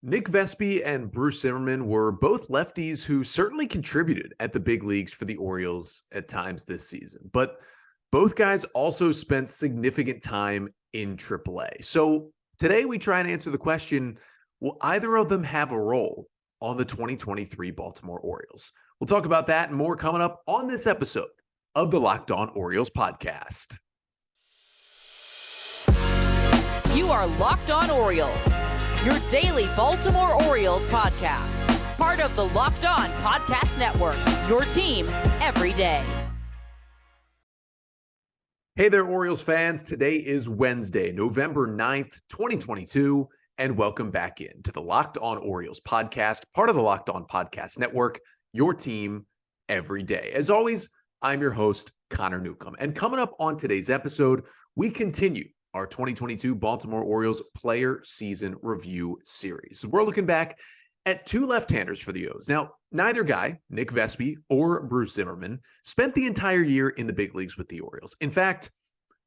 Nick Vespi and Bruce Zimmermann were both lefties who certainly contributed at the big leagues for the Orioles at times this season. But both guys also spent significant time in AAA. So today we try and answer the question, will either of them have a role on the 2023 Baltimore Orioles? We'll talk about that and more coming up on this episode of the Locked On Orioles podcast. You are Locked On Orioles, your daily Baltimore Orioles podcast. Part of the Locked On Podcast Network, your team every day. Hey there, Orioles fans. Today is Wednesday, November 9th, 2022, and welcome back in to the Locked On Orioles podcast, part of the Locked On Podcast Network, your team every day. As always, I'm your host, Connor Newcomb. And coming up on today's episode, we continue our 2022 Baltimore Orioles player season review series. We're looking back at two left-handers for the O's. Now, neither guy, Nick Vespi or Bruce Zimmermann, spent the entire year in the big leagues with the Orioles. In fact,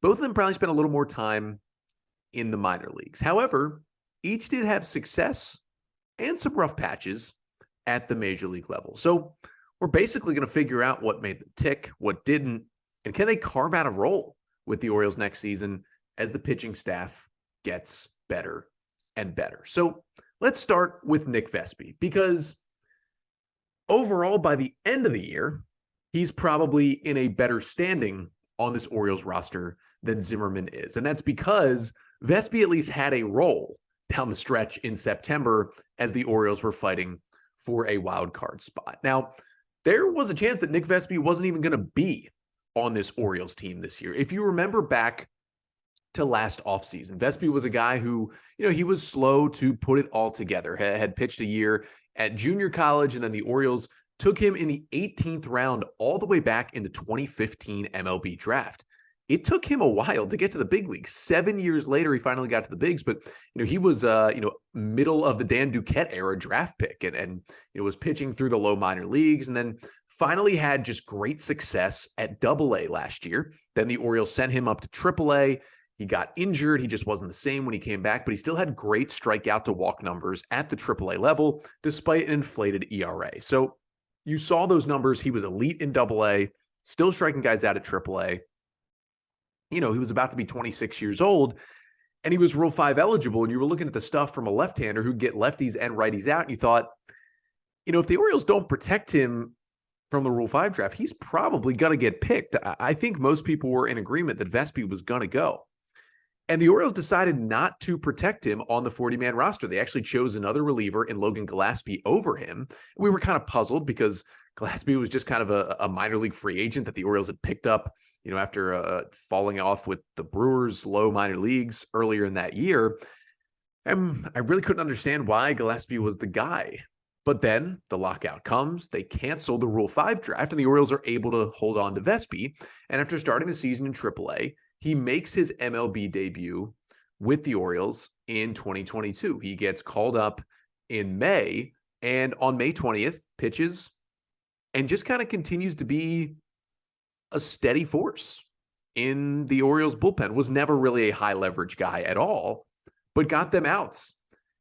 both of them probably spent a little more time in the minor leagues. However, each did have success and some rough patches at the major league level. So we're basically going to figure out what made them tick, what didn't, and can they carve out a role with the Orioles next season as the pitching staff gets better and better. So let's start with Nick Vespi, because overall, by the end of the year, he's probably in a better standing on this Orioles roster than Zimmerman is. And that's because Vespi at least had a role down the stretch in September as the Orioles were fighting for a wild card spot. Now, there was a chance that Nick Vespi wasn't even going to be on this Orioles team this year. If you remember back to last offseason, Vespi was a guy who, he was slow to put it all together, had pitched a year at junior college, and then the Orioles took him in the 18th round all the way back in the 2015 MLB draft. It took him a while to get to the big leagues. 7 years later, he finally got to the bigs, but he was middle of the Dan Duquette era draft pick and was pitching through the low minor leagues, and then finally had just great success at AA last year. Then the Orioles sent him up to AAA. He got injured. He just wasn't the same when he came back, but he still had great strikeout to walk numbers at the AAA level, despite an inflated ERA. So you saw those numbers. He was elite in AA, still striking guys out at AAA. He was about to be 26 years old, and he was Rule 5 eligible, and you were looking at the stuff from a left-hander who'd get lefties and righties out, and you thought, if the Orioles don't protect him from the Rule 5 draft, he's probably going to get picked. I think most people were in agreement that Vespi was going to go. And the Orioles decided not to protect him on the 40-man roster. They actually chose another reliever in Logan Gillespie over him. We were kind of puzzled because Gillespie was just kind of a minor league free agent that the Orioles had picked up, after falling off with the Brewers' low minor leagues earlier in that year. And I really couldn't understand why Gillespie was the guy. But then the lockout comes, they cancel the Rule 5 draft, and the Orioles are able to hold on to Vespi. And after starting the season in AAA, he makes his MLB debut with the Orioles in 2022. He gets called up in May, and on May 20th, pitches and just kind of continues to be a steady force in the Orioles bullpen. Was never really a high leverage guy at all, but got them outs.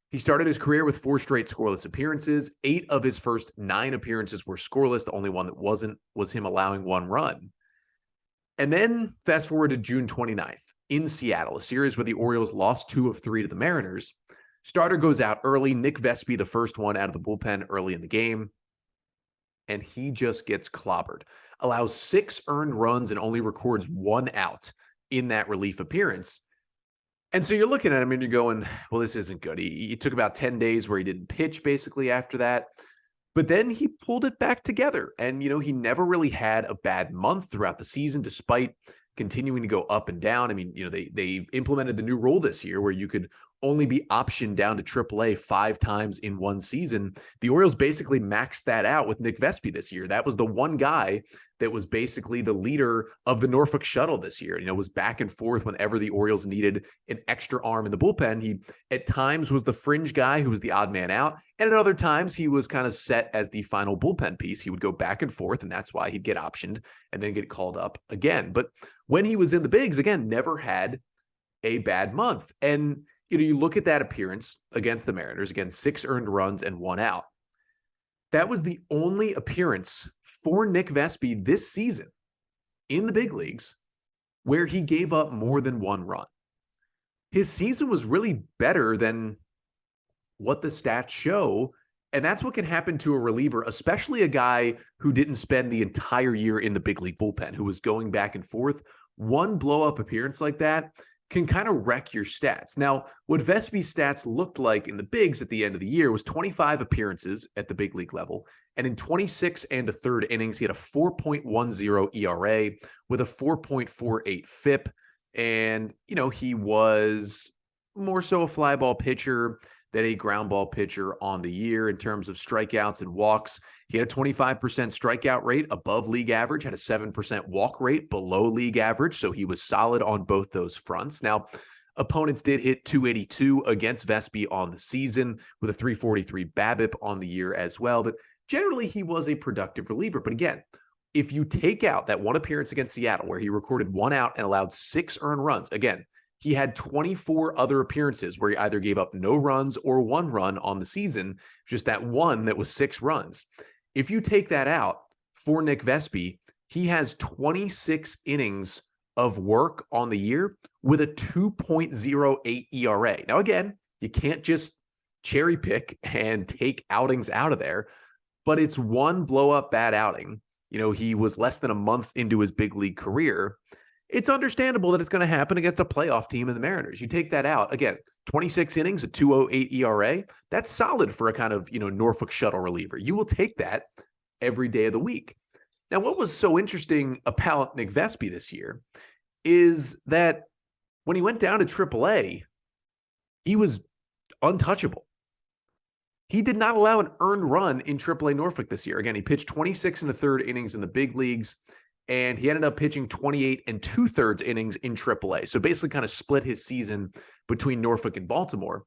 He started his career with 4 straight scoreless appearances. 8 of his first 9 appearances were scoreless. The only one that wasn't was him allowing 1 run. And then fast forward to June 29th in Seattle, a series where the Orioles lost 2 of 3 to the Mariners. Starter goes out early. Nick Vespi, the first one out of the bullpen early in the game. And he just gets clobbered. Allows 6 earned runs and only records 1 out in that relief appearance. And so you're looking at him and you're going, well, this isn't good. He took about 10 days where he didn't pitch basically after that. But then he pulled it back together. And, he never really had a bad month throughout the season, despite continuing to go up and down. I mean, they implemented the new rule this year where you could only be optioned down to AAA 5 times in one season. The Orioles basically maxed that out with Nick Vespi this year. That was the one guy that was basically the leader of the Norfolk shuttle this year. Was back and forth whenever the Orioles needed an extra arm in the bullpen. He at times was the fringe guy who was the odd man out. And at other times he was kind of set as the final bullpen piece. He would go back and forth, and that's why he'd get optioned and then get called up again. But when he was in the bigs, again, never had a bad month. And you look at that appearance against the Mariners, again, 6 earned runs and 1 out. That was the only appearance for Nick Vespi this season in the big leagues where he gave up more than 1 run. His season was really better than what the stats show. And that's what can happen to a reliever, especially a guy who didn't spend the entire year in the big league bullpen, who was going back and forth. One blow-up appearance like that can kind of wreck your stats. Now, what Vespi's stats looked like in the bigs at the end of the year was 25 appearances at the big league level. And in 26 and a third innings, he had a 4.10 ERA with a 4.48 FIP. And, he was more so a fly ball pitcher than a ground ball pitcher on the year in terms of strikeouts and walks. He had a 25% strikeout rate above league average, had a 7% walk rate below league average. So he was solid on both those fronts. Now, opponents did hit 282 against Vespi on the season with a 343 BABIP on the year as well. But generally, he was a productive reliever. But again, if you take out that one appearance against Seattle where he recorded 1 out and allowed 6 earned runs, again, he had 24 other appearances where he either gave up no runs or 1 run on the season, just that one that was 6 runs. If you take that out for Nick Vespi, he has 26 innings of work on the year with a 2.08 ERA. Now, again, you can't just cherry pick and take outings out of there, but it's one blow up bad outing. He was less than a month into his big league career. It's understandable that it's going to happen against a playoff team in the Mariners. You take that out, again, 26 innings, a 2.08 ERA. That's solid for a kind of, Norfolk shuttle reliever. You will take that every day of the week. Now, what was so interesting about Nick Vespi this year is that when he went down to AAA, he was untouchable. He did not allow an earned run in AAA Norfolk this year. Again, he pitched 26 and a third innings in the big leagues, and he ended up pitching 28 and 2/3 innings in AAA. So basically kind of split his season between Norfolk and Baltimore.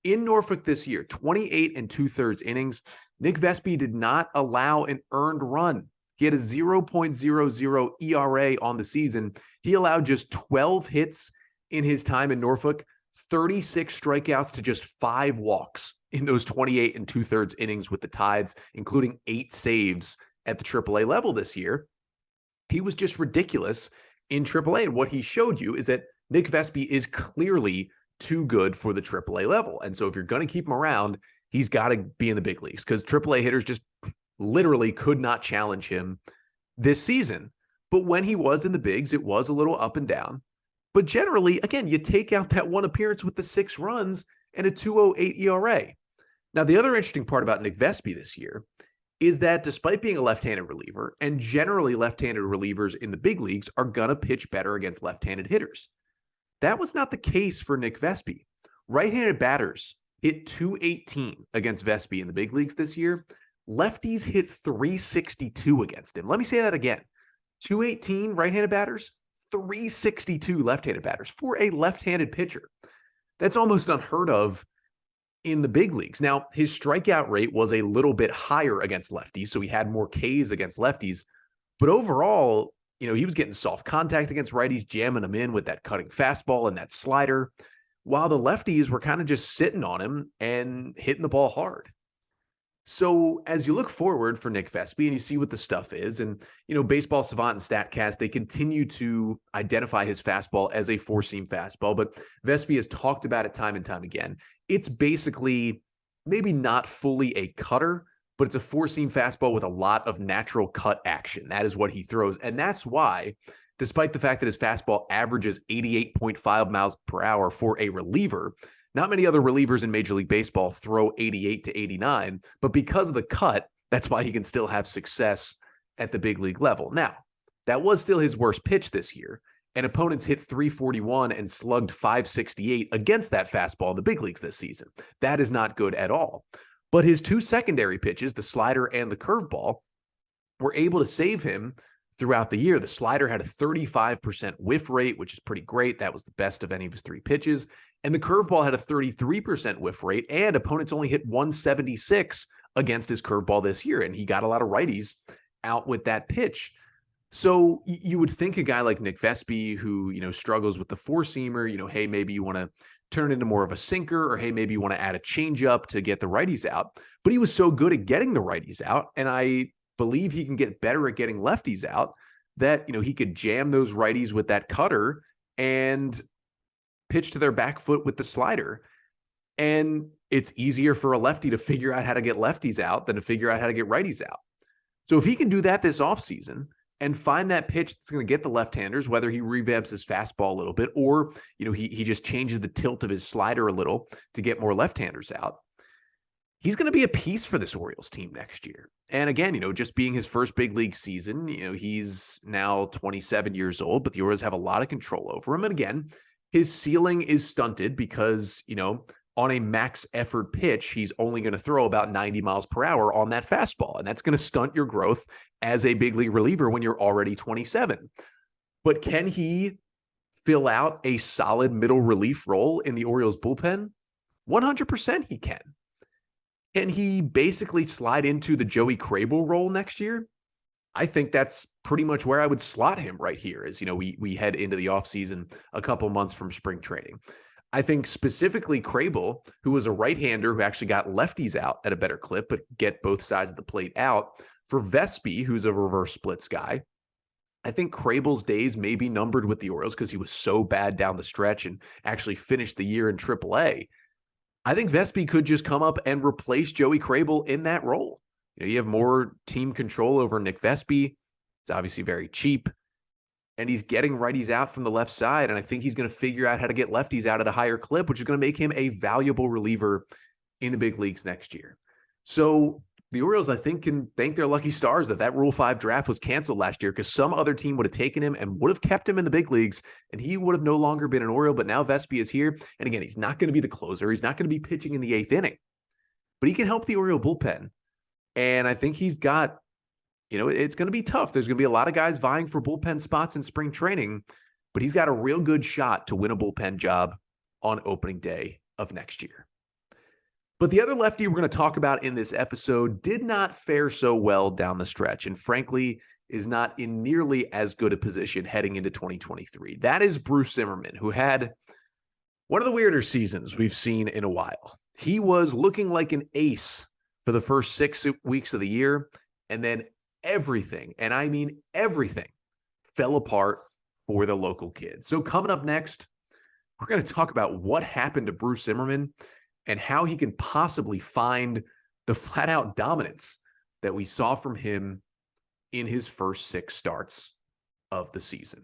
In Norfolk this year, 28 and 2/3 innings, Nick Vespi did not allow an earned run. He had a 0.00 ERA on the season. He allowed just 12 hits in his time in Norfolk, 36 strikeouts to just 5 walks in those 28 and 2/3 innings with the Tides, including 8 saves at the AAA level this year. He was just ridiculous in AAA. And what he showed you is that Nick Vespi is clearly too good for the AAA level. And so if you're going to keep him around, he's got to be in the big leagues because AAA hitters just literally could not challenge him this season. But when he was in the bigs, it was a little up and down. But generally, again, you take out that one appearance with the 6 runs and a 2.08 ERA. Now, the other interesting part about Nick Vespi this year is that despite being a left-handed reliever, and generally left-handed relievers in the big leagues are going to pitch better against left-handed hitters. That was not the case for Nick Vespi. Right-handed batters hit 218 against Vespi in the big leagues this year. Lefties hit 362 against him. Let me say that again. 218 right-handed batters, 362 left-handed batters for a left-handed pitcher. That's almost unheard of in the big leagues. Now, his strikeout rate was a little bit higher against lefties, so he had more Ks against lefties. But overall, he was getting soft contact against righties, jamming them in with that cutting fastball and that slider, while the lefties were kind of just sitting on him and hitting the ball hard. So as you look forward for Nick Vespi and you see what the stuff is, and, Baseball Savant and StatCast, they continue to identify his fastball as a 4-seam fastball, but Vespi has talked about it time and time again. It's basically maybe not fully a cutter, but it's a 4-seam fastball with a lot of natural cut action. That is what he throws. And that's why, despite the fact that his fastball averages 88.5 miles per hour for a reliever, not many other relievers in Major League Baseball throw 88 to 89, but because of the cut, that's why he can still have success at the big league level. Now, that was still his worst pitch this year, and opponents hit 341 and slugged 568 against that fastball in the big leagues this season. That is not good at all. But his 2 secondary pitches, the slider and the curveball, were able to save him throughout the year. The slider had a 35% whiff rate, which is pretty great. That was the best of any of his 3 pitches. And the curveball had a 33% whiff rate, and opponents only hit 176 against his curveball this year. And he got a lot of righties out with that pitch. So you would think a guy like Nick Vespi, who, struggles with the 4-seamer, hey, maybe you want to turn into more of a sinker, or hey, maybe you want to add a changeup to get the righties out. But he was so good at getting the righties out, and I believe he can get better at getting lefties out, that, he could jam those righties with that cutter and pitch to their back foot with the slider. And it's easier for a lefty to figure out how to get lefties out than to figure out how to get righties out. So if he can do that this offseason and find that pitch that's going to get the left-handers, whether he revamps his fastball a little bit, or, he just changes the tilt of his slider a little to get more left-handers out, he's going to be a piece for this Orioles team next year. And again, just being his first big league season, he's now 27 years old, but the Orioles have a lot of control over him. And again, his ceiling is stunted because, on a max effort pitch, he's only going to throw about 90 miles per hour on that fastball. And that's going to stunt your growth as a big league reliever when you're already 27. But can he fill out a solid middle relief role in the Orioles bullpen? 100% he can. Can he basically slide into the Joey Crable role next year? I think that's pretty much where I would slot him right here as, we head into the offseason a couple months from spring training. I think specifically Crable, who was a right-hander who actually got lefties out at a better clip, but get both sides of the plate out. For Vespi, who's a reverse splits guy, I think Crable's days may be numbered with the Orioles because he was so bad down the stretch and actually finished the year in AAA. I think Vespi could just come up and replace Joey Crable in that role. You have more team control over Nick Vespi. It's obviously very cheap. And he's getting righties out from the left side. And I think he's going to figure out how to get lefties out at a higher clip, which is going to make him a valuable reliever in the big leagues next year. So the Orioles, I think, can thank their lucky stars that Rule 5 draft was canceled last year, because some other team would have taken him and would have kept him in the big leagues, and he would have no longer been an Oriole. But now Vespi is here. And again, he's not going to be the closer. He's not going to be pitching in the 8th inning, but he can help the Oriole bullpen. And I think he's got, it's going to be tough. There's going to be a lot of guys vying for bullpen spots in spring training, but he's got a real good shot to win a bullpen job on opening day of next year. But the other lefty we're going to talk about in this episode did not fare so well down the stretch, and frankly is not in nearly as good a position heading into 2023. That is Bruce Zimmermann, who had one of the weirder seasons we've seen in a while. He was looking like an ace for the first 6 weeks of the year, and then everything, and I mean everything, fell apart for the local kids. So coming up next, we're going to talk about what happened to Bruce Zimmermann and how he can possibly find the flat-out dominance that we saw from him in his first 6 starts of the season.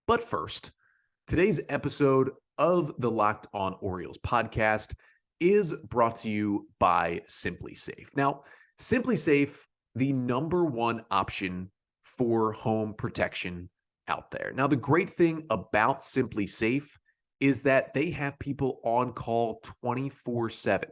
But first, today's episode of the Locked On Orioles podcast is brought to you by Simply Safe. Now, Simply Safe, the #1 option for home protection out there. Now, the great thing about Simply Safe is that they have people on call 24/7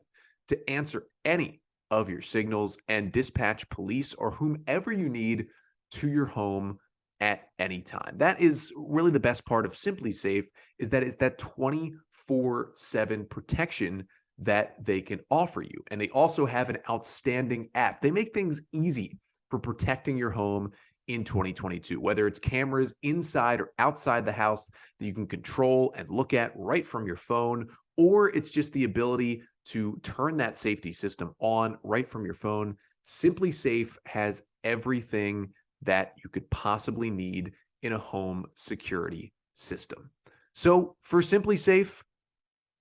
to answer any of your signals and dispatch police or whomever you need to your home at any time. That is really the best part of Simply Safe, is that it's that 24/7 protection that they can offer you. And they also have an outstanding app. They make things easy for protecting your home in 2022, whether it's cameras inside or outside the house that you can control and look at right from your phone, or it's just the ability to turn that safety system on right from your phone. Simply Safe has everything that you could possibly need in a home security system. So for Simply Safe,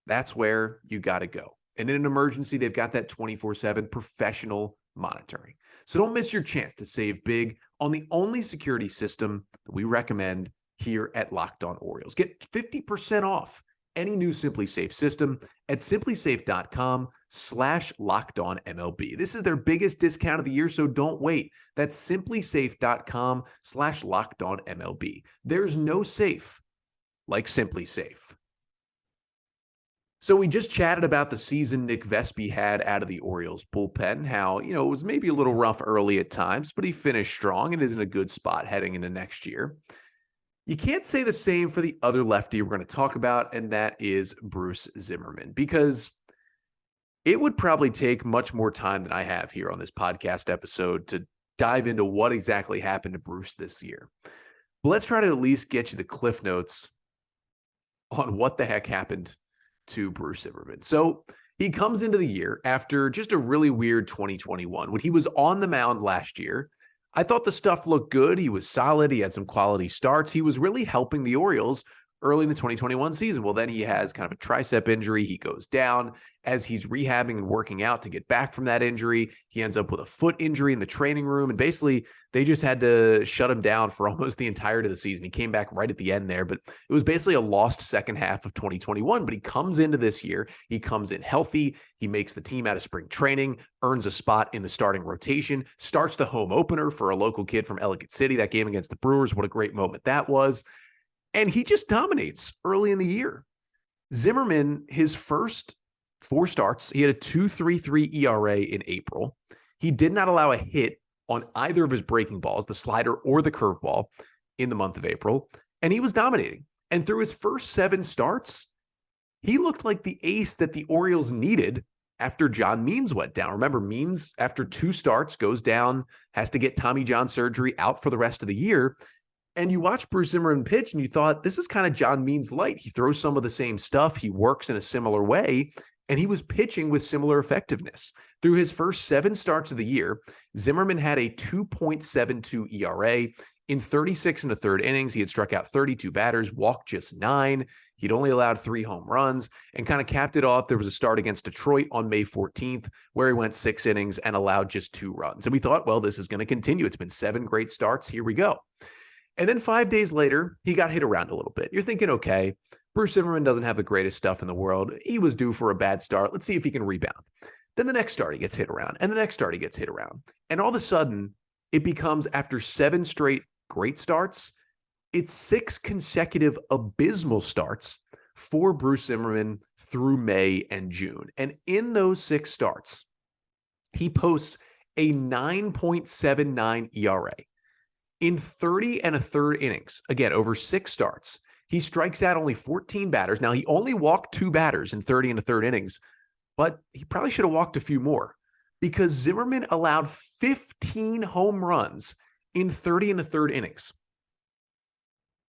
that's where you got to go. And in an emergency, they've got that 24/7 professional monitoring. So don't miss your chance to save big on the only security system that we recommend here at Locked On Orioles. Get 50% off any new Simply Safe system at simplysafe.com/lockedonmlb. This is their biggest discount of the year, so don't wait. That's simplysafe.com/lockedonmlb. There's no safe like Simply Safe. So we just chatted about the season Nick Vespi had out of the Orioles bullpen, how, it was maybe a little rough early at times, but he finished strong and is in a good spot heading into next year. You can't say the same for the other lefty we're going to talk about, and that is Bruce Zimmermann, because it would probably take much more time than I have here on this podcast episode to dive into what exactly happened to Bruce this year. But let's try to at least get you the cliff notes on what the heck happened to Bruce Zimmermann. So he comes into the year after just a really weird 2021. When he was on the mound last year, I thought the stuff looked good. He was solid. He had some quality starts. He was really helping the Orioles early in the 2021 season. Well, then he has kind of a tricep injury. He goes down as he's rehabbing and working out to get back from that injury. He ends up with a foot injury in the training room. And basically, they just had to shut him down for almost the entirety of the season. He came back right at the end there, but it was basically a lost second half of 2021. But he comes into this year. He comes in healthy. He makes the team out of spring training, earns a spot in the starting rotation, starts the home opener for a local kid from Ellicott City. That game against the Brewers, what a great moment that was. And he just dominates early in the year. Zimmerman, his first 4 starts, he had a 2.33 ERA in April. He did not allow a hit on either of his breaking balls, the slider or the curveball, in the month of April. And he was dominating. And through his first 7 starts, he looked like the ace that the Orioles needed after John Means went down. Remember, Means, after 2 starts, goes down, has to get Tommy John surgery, out for the rest of the year. And you watch Bruce Zimmermann pitch and you thought, this is kind of John Means light. He throws some of the same stuff. He works in a similar way. And he was pitching with similar effectiveness. Through his first 7 starts of the year, Zimmerman had a 2.72 ERA. In 36 1/3 innings, he had struck out 32 batters, walked just 9. He'd only allowed 3 home runs, and kind of capped it off. There was a start against Detroit on May 14th, where he went 6 innings and allowed just 2 runs. And we thought, well, this is going to continue. It's been 7 great starts. Here we go. And then 5 days later, he got hit around a little bit. You're thinking, okay, Bruce Zimmermann doesn't have the greatest stuff in the world. He was due for a bad start. Let's see if he can rebound. Then the next start, he gets hit around, and the next start, he gets hit around. And all of a sudden, it becomes, after 7 straight great starts, it's 6 consecutive abysmal starts for Bruce Zimmermann through May and June. And in those 6 starts, he posts a 9.79 ERA. In 30 1/3 innings, again, over 6 starts, he strikes out only 14 batters. Now, he only walked 2 batters in 30 1/3 innings, but he probably should have walked a few more, because Zimmerman allowed 15 home runs in 30 1/3 innings.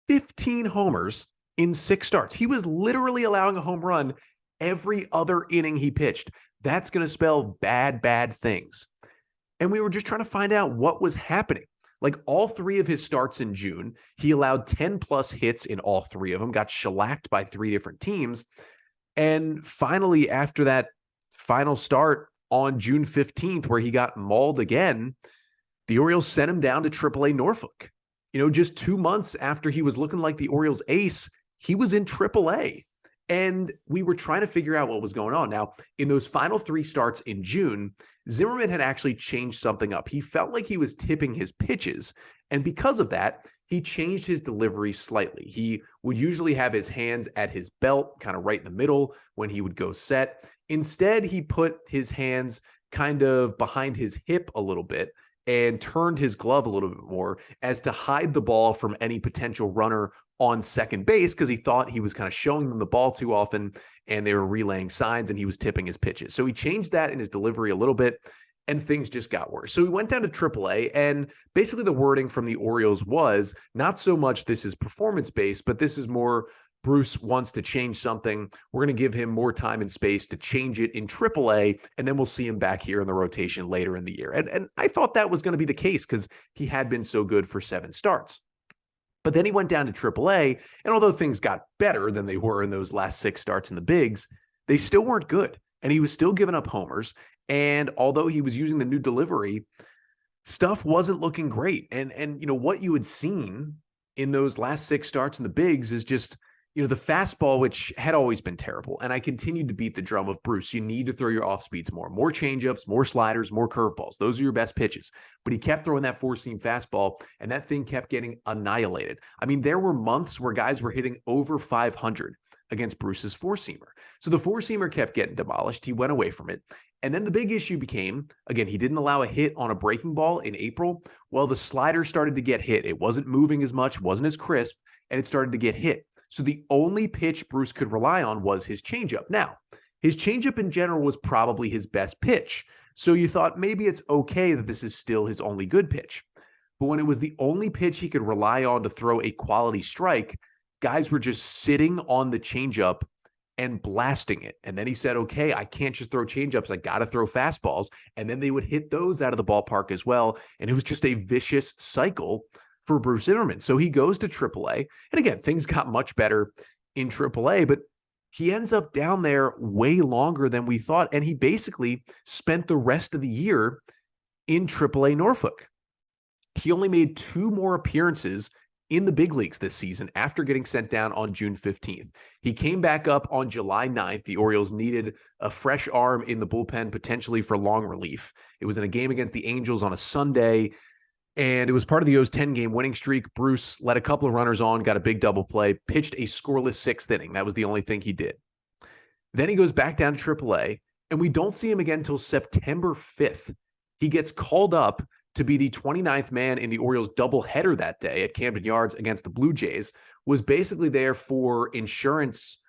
15 homers in 6 starts. He was literally allowing a home run every other inning he pitched. That's going to spell bad, bad things. And we were just trying to find out what was happening. Like, all 3 of his starts in June, he allowed 10+ hits in all 3 of them, got shellacked by 3 different teams. And finally, after that final start on June 15th, where he got mauled again, the Orioles sent him down to AAA Norfolk. Just 2 months after he was looking like the Orioles ace, he was in AAA. And we were trying to figure out what was going on. Now, in those final 3 starts in June, Zimmerman had actually changed something up. He felt like he was tipping his pitches. And because of that, he changed his delivery slightly. He would usually have his hands at his belt, kind of right in the middle when he would go set. Instead, he put his hands kind of behind his hip a little bit and turned his glove a little bit more, as to hide the ball from any potential runner on second base, because he thought he was kind of showing them the ball too often and they were relaying signs and he was tipping his pitches. So he changed that in his delivery a little bit, and things just got worse. So he went down to AAA, and basically the wording from the Orioles was not so much this is performance-based, but this is more Bruce wants to change something. We're going to give him more time and space to change it in AAA, and then we'll see him back here in the rotation later in the year. And I thought that was going to be the case, because he had been so good for 7 starts. But then he went down to AAA, and although things got better than they were in those last 6 starts in the bigs, they still weren't good. And he was still giving up homers. And although he was using the new delivery, stuff wasn't looking great. And what you had seen in those last 6 starts in the bigs is just, the fastball, which had always been terrible. And I continued to beat the drum of, Bruce, you need to throw your off speeds more changeups, more sliders, more curveballs. Those are your best pitches. But he kept throwing that 4-seam fastball, and that thing kept getting annihilated. I mean, there were months where guys were hitting over 500 against Bruce's 4-seamer. So the 4-seamer kept getting demolished. He went away from it. And then the big issue became, again, he didn't allow a hit on a breaking ball in April. Well, the slider started to get hit. It wasn't moving as much, wasn't as crisp, and it started to get hit. So the only pitch Bruce could rely on was his changeup. Now, his changeup in general was probably his best pitch. So you thought maybe it's okay that this is still his only good pitch. But when it was the only pitch he could rely on to throw a quality strike, guys were just sitting on the changeup and blasting it. And then he said, okay, I can't just throw changeups. I got to throw fastballs. And then they would hit those out of the ballpark as well. And it was just a vicious cycle for Bruce Zimmermann. So he goes to AAA. And again, things got much better in AAA, but he ends up down there way longer than we thought. And he basically spent the rest of the year in AAA Norfolk. He only made 2 more appearances in the big leagues this season after getting sent down on June 15th. He came back up on July 9th. The Orioles needed a fresh arm in the bullpen, potentially for long relief. It was in a game against the Angels on a Sunday, and it was part of the O's 10-game winning streak. Bruce let a couple of runners on, got a big double play, pitched a scoreless 6th inning. That was the only thing he did. Then he goes back down to AAA, and we don't see him again until September 5th. He gets called up to be the 29th man in the Orioles doubleheader that day at Camden Yards against the Blue Jays, was basically there for insurance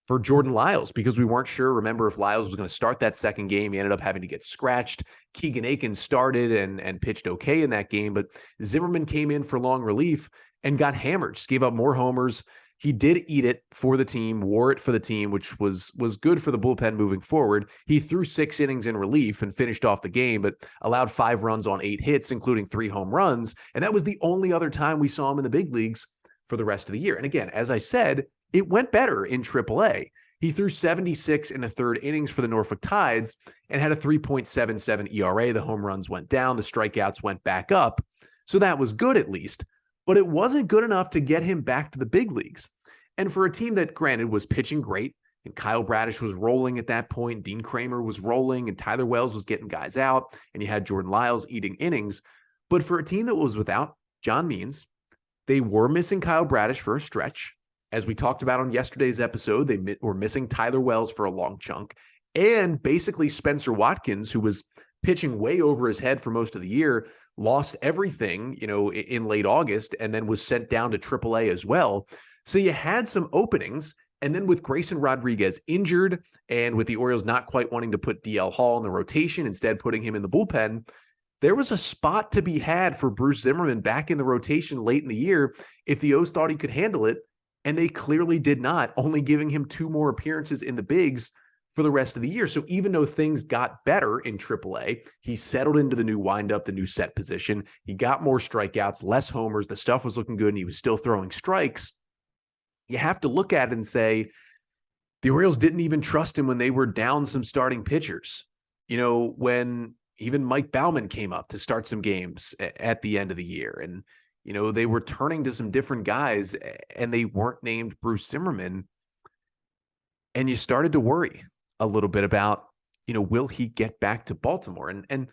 for Jordan Lyles because we weren't sure, remember, if Lyles was going to start that second game. He ended up having to get scratched. Keegan Aiken started and pitched okay in that game, but Zimmerman came in for long relief and got hammered, just gave up more homers. He did eat it for the team, wore it for the team, which was good for the bullpen moving forward. He threw 6 innings in relief and finished off the game, but allowed 5 runs on 8 hits, including 3 home runs. And that was the only other time we saw him in the big leagues for the rest of the year. And again, as I said, it went better in AAA. He threw 76 in the 3rd innings for the Norfolk Tides and had a 3.77 ERA. The home runs went down. The strikeouts went back up. So that was good at least. But it wasn't good enough to get him back to the big leagues. And for a team that, granted, was pitching great, and Kyle Bradish was rolling at that point, Dean Kramer was rolling, and Tyler Wells was getting guys out, and you had Jordan Lyles eating innings. But for a team that was without John Means, they were missing Kyle Bradish for a stretch. As we talked about on yesterday's episode, they were missing Tyler Wells for a long chunk. And basically Spencer Watkins, who was pitching way over his head for most of the year, lost everything, in late August, and then was sent down to AAA as well. So you had some openings, and then with Grayson Rodriguez injured, and with the Orioles not quite wanting to put DL Hall in the rotation, instead putting him in the bullpen, there was a spot to be had for Bruce Zimmermann back in the rotation late in the year if the O's thought he could handle it, and they clearly did not, only giving him 2 more appearances in the bigs for the rest of the year. So even though things got better in AAA, he settled into the new windup, the new set position. He got more strikeouts, less homers. The stuff was looking good, and he was still throwing strikes. You have to look at it and say, the Orioles didn't even trust him when they were down some starting pitchers. When even Mike Baumann came up to start some games at the end of the year, and, they were turning to some different guys, and they weren't named Bruce Zimmermann. And you started to worry a little bit about, will he get back to Baltimore? And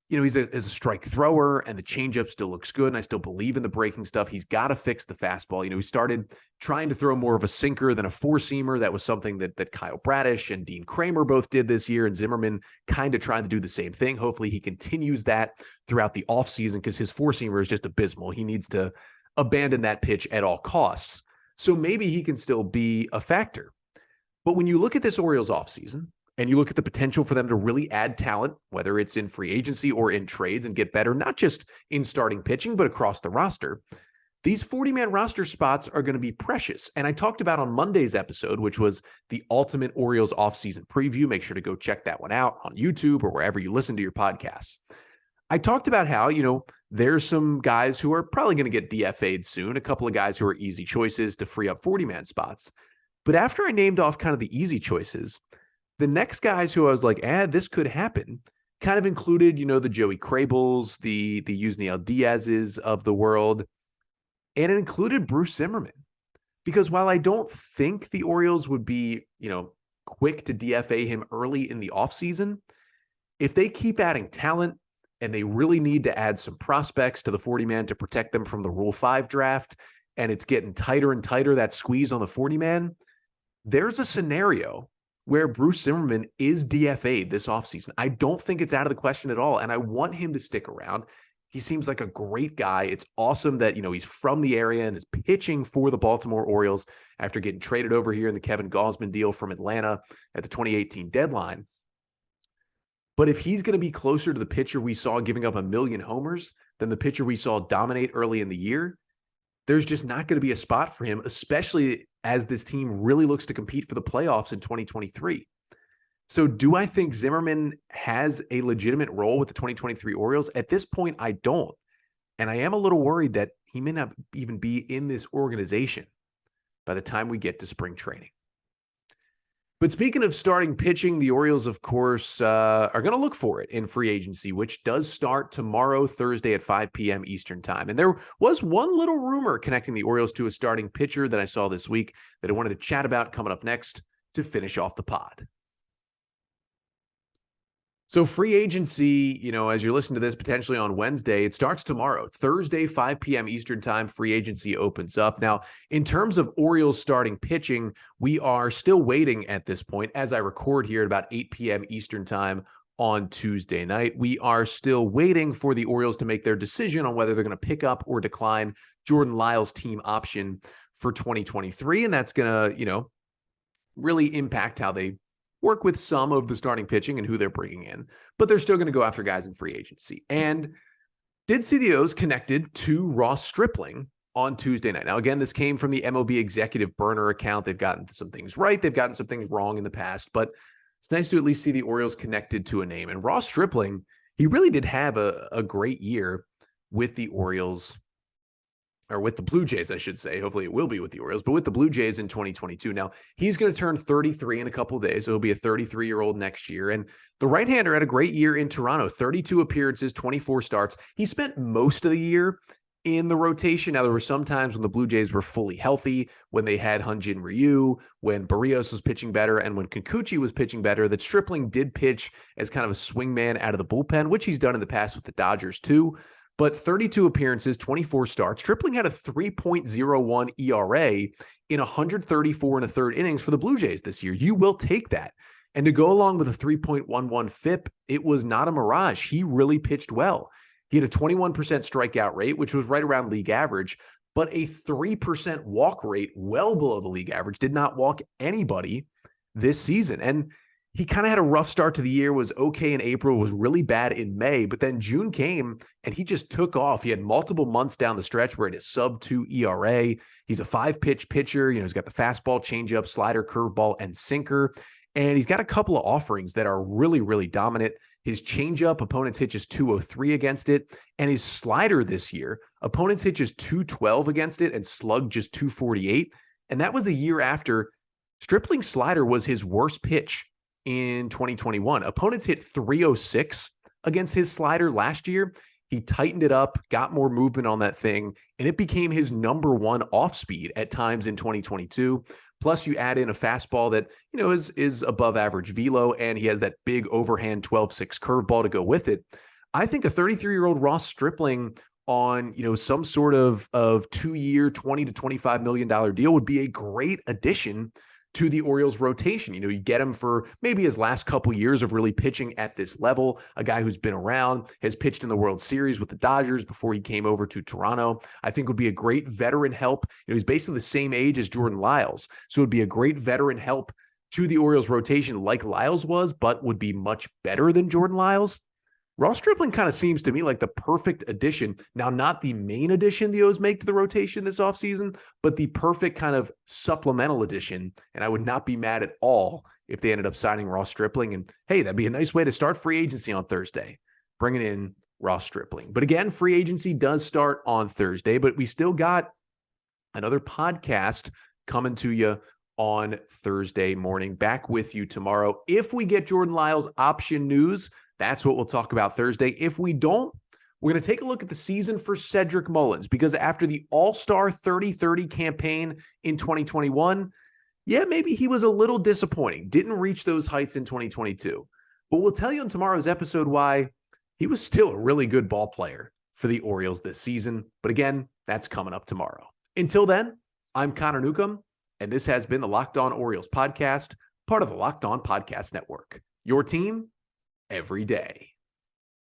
he's a strike thrower, and the changeup still looks good, and I still believe in the breaking stuff. He's got to fix the fastball. He started trying to throw more of a sinker than a 4-seamer. That was something that Kyle Bradish and Dean Kramer both did this year, and Zimmerman kind of tried to do the same thing. Hopefully he continues that throughout the offseason because his 4-seamer is just abysmal. He needs to abandon that pitch at all costs. So maybe he can still be a factor. But when you look at this Orioles offseason, and you look at the potential for them to really add talent, whether it's in free agency or in trades, and get better, not just in starting pitching, but across the roster, these 40-man roster spots are going to be precious. And I talked about on Monday's episode, which was the ultimate Orioles offseason preview. Make sure to go check that one out on YouTube or wherever you listen to your podcasts. I talked about how, there's some guys who are probably going to get DFA'd soon, a couple of guys who are easy choices to free up 40-man spots. But after I named off kind of the easy choices, the next guys who I was like, this could happen, kind of included, the Joey Crabels, the Yusniel Diaz's of the world, and it included Bruce Zimmermann. Because while I don't think the Orioles would be, quick to DFA him early in the offseason, if they keep adding talent and they really need to add some prospects to the 40-man to protect them from the Rule 5 draft, and it's getting tighter and tighter, that squeeze on the 40-man, there's a scenario where Bruce Zimmermann is DFA'd this offseason. I don't think it's out of the question at all, and I want him to stick around. He seems like a great guy. It's awesome that, he's from the area and is pitching for the Baltimore Orioles after getting traded over here in the Kevin Gausman deal from Atlanta at the 2018 deadline. But if he's going to be closer to the pitcher we saw giving up 1 million homers than the pitcher we saw dominate early in the year, there's just not going to be a spot for him, especially as this team really looks to compete for the playoffs in 2023. So do I think Zimmerman has a legitimate role with the 2023 Orioles? At this point, I don't. And I am a little worried that he may not even be in this organization by the time we get to spring training. But speaking of starting pitching, the Orioles, of course, are going to look for it in free agency, which does start tomorrow, Thursday at 5 p.m. Eastern time. And there was one little rumor connecting the Orioles to a starting pitcher that I saw this week that I wanted to chat about coming up next to finish off the pod. So free agency, as you're listening to this potentially on Wednesday, it starts tomorrow. Thursday, 5 p.m. Eastern time, free agency opens up. Now, in terms of Orioles starting pitching, we are still waiting at this point as I record here at about 8 p.m. Eastern time on Tuesday night. We are still waiting for the Orioles to make their decision on whether they're going to pick up or decline Jordan Lyles' team option for 2023. And that's going to, really impact how they work with some of the starting pitching and who they're bringing in, but they're still going to go after guys in free agency. And did see the O's connected to Ross Stripling on Tuesday night. Now, again, this came from the MLB executive burner account. They've gotten some things right. They've gotten some things wrong in the past, but it's nice to at least see the Orioles connected to a name. And Ross Stripling, he really did have a great year with the Orioles, or with the Blue Jays, I should say. Hopefully it will be with the Orioles, but with the Blue Jays in 2022. Now, he's going to turn 33 in a couple of days, so he'll be a 33-year-old next year. And the right-hander had a great year in Toronto, 32 appearances, 24 starts. He spent most of the year in the rotation. Now, there were some times when the Blue Jays were fully healthy, when they had Hyun-Jin Ryu, when Barrios was pitching better, and when Kikuchi was pitching better, that Stripling did pitch as kind of a swingman out of the bullpen, which he's done in the past with the Dodgers too. But 32 appearances, 24 starts. Stripling had a 3.01 ERA in 134 and a third innings for the Blue Jays this year. You will take that. And to go along with a 3.11 FIP, it was not a mirage. He really pitched well. He had a 21% strikeout rate, which was right around league average, but a 3% walk rate, well below the league average. Did not walk anybody this season. And he kind of had a rough start to the year, was okay in April, was really bad in May, but then June came and he just took off. He had multiple months down the stretch where it is sub-2 ERA. He's a 5-pitch pitcher. He's got the fastball, changeup, slider, curveball, and sinker. And he's got a couple of offerings that are really, really dominant. His changeup, opponents hit just 203 against it. And his slider this year, opponents hit just 212 against it and slugged just 248. And that was a year after Stripling's slider was his worst pitch in 2021. Opponents hit 306 against his slider last year. He tightened it up, got more movement on that thing, and it became his number one off speed at times in 2022. Plus you add in a fastball that, is above average velo, and he has that big overhand 12-6 curveball to go with it. I think a 33-year-old Ross Stripling on, some sort of 2-year, $20 to $25 million deal would be a great addition to the Orioles rotation. You get him for maybe his last couple years of really pitching at this level, a guy who's been around, has pitched in the World Series with the Dodgers before he came over to Toronto. I think would be a great veteran help. He's basically the same age as Jordan Lyles. So it would be a great veteran help to the Orioles rotation like Lyles was, but would be much better than Jordan Lyles. Ross Stripling kind of seems to me like the perfect addition. Now, not the main addition the O's make to the rotation this offseason, but the perfect kind of supplemental addition. And I would not be mad at all if they ended up signing Ross Stripling. And hey, that'd be a nice way to start free agency on Thursday, bringing in Ross Stripling. But again, free agency does start on Thursday, but we still got another podcast coming to you on Thursday morning. Back with you tomorrow. If we get Jordan Lyles option news, that's what we'll talk about Thursday. If we don't, we're going to take a look at the season for Cedric Mullins, because after the All-Star 30-30 campaign in 2021, maybe he was a little disappointing. Didn't reach those heights in 2022. But we'll tell you in tomorrow's episode why he was still a really good ball player for the Orioles this season. But again, that's coming up tomorrow. Until then, I'm Connor Newcomb, and this has been the Locked On Orioles podcast, part of the Locked On Podcast Network. Your team every day.